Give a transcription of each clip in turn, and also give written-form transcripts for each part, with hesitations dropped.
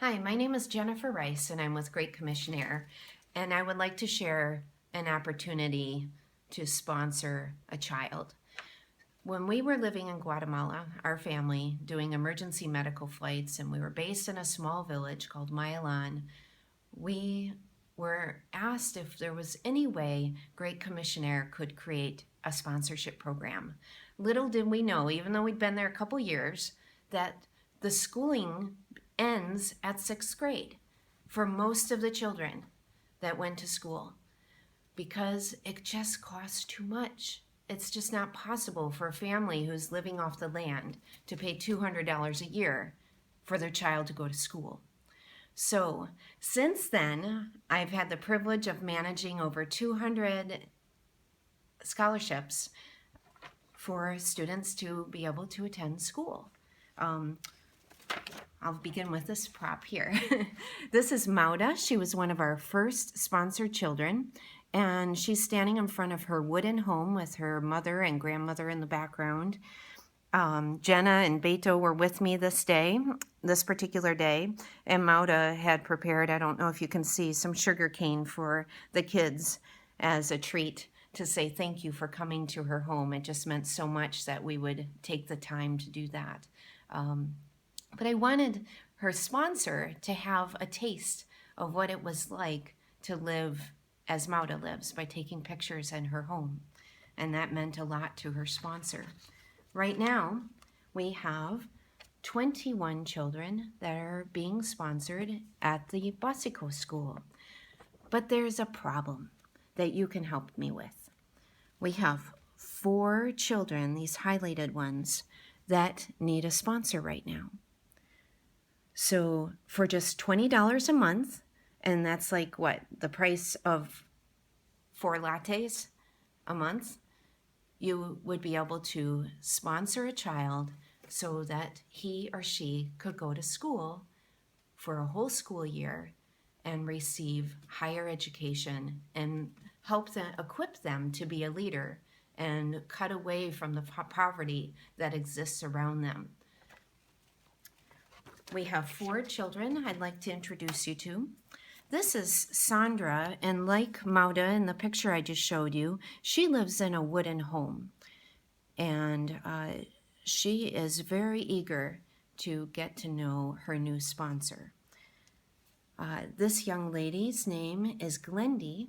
Hi, my name is Jennifer Rice and I'm with Great Commission Air, and I would like to share an opportunity to sponsor a child. When we were living in Guatemala, our family, doing emergency medical flights, and we were based in a small village called Mayalan, we were asked if there was any way Great Commission Air could create a sponsorship program. Little did we know, even though we'd been there a couple years, that the schooling ends at 6th grade for most of the children that went to school because it just costs too much. It's just not possible for a family who's living off the land to pay $200 a year for their child to go to school. So since then, I've had the privilege of managing over 200 scholarships for students to be able to attend school. I'll begin with this prop here. This is Mauda. She was one of our first sponsored children, and she's standing in front of her wooden home with her mother and grandmother in the background. Jenna and Beto were with me this particular day, and Mauda had prepared, I don't know if you can see, some sugar cane for the kids as a treat to say thank you for coming to her home. It just meant so much that we would take the time to do that. But I wanted her sponsor to have a taste of what it was like to live as Mauda lives by taking pictures in her home. And that meant a lot to her sponsor. Right now, we have 21 children that are being sponsored at the Basico School. But there's a problem that you can help me with. We have 4 children, these highlighted ones, that need a sponsor right now. So for just $20 a month, and that's like what, the price of 4 lattes a month, you would be able to sponsor a child so that he or she could go to school for a whole school year and receive higher education and help them, equip them to be a leader and cut away from the poverty that exists around them. We have 4 children I'd like to introduce you to. This is Sandra, and like Mauda in the picture I just showed you, she lives in a wooden home. And she is very eager to get to know her new sponsor. This young lady's name is Glendy,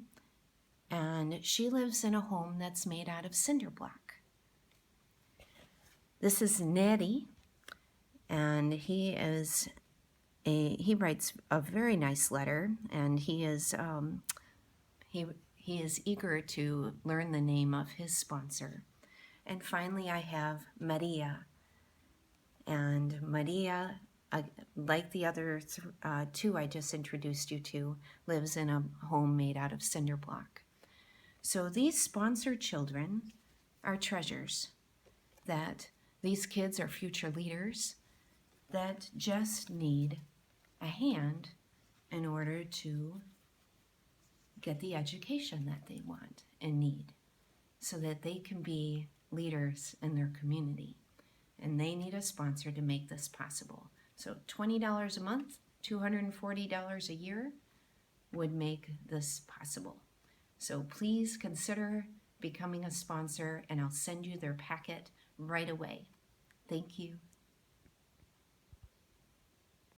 and she lives in a home that's made out of cinder block. This is Nettie, and he writes a very nice letter, and he is eager to learn the name of his sponsor. And finally, I have Maria. And Maria, like the other 2 I just introduced you to, lives in a home made out of cinder block. So these sponsored children are treasures, that these kids are future leaders that just need a hand in order to get the education that they want and need so that they can be leaders in their community. And they need a sponsor to make this possible. So $20 a month, $240 a year would make this possible. So please consider becoming a sponsor, and I'll send you their packet right away. Thank you.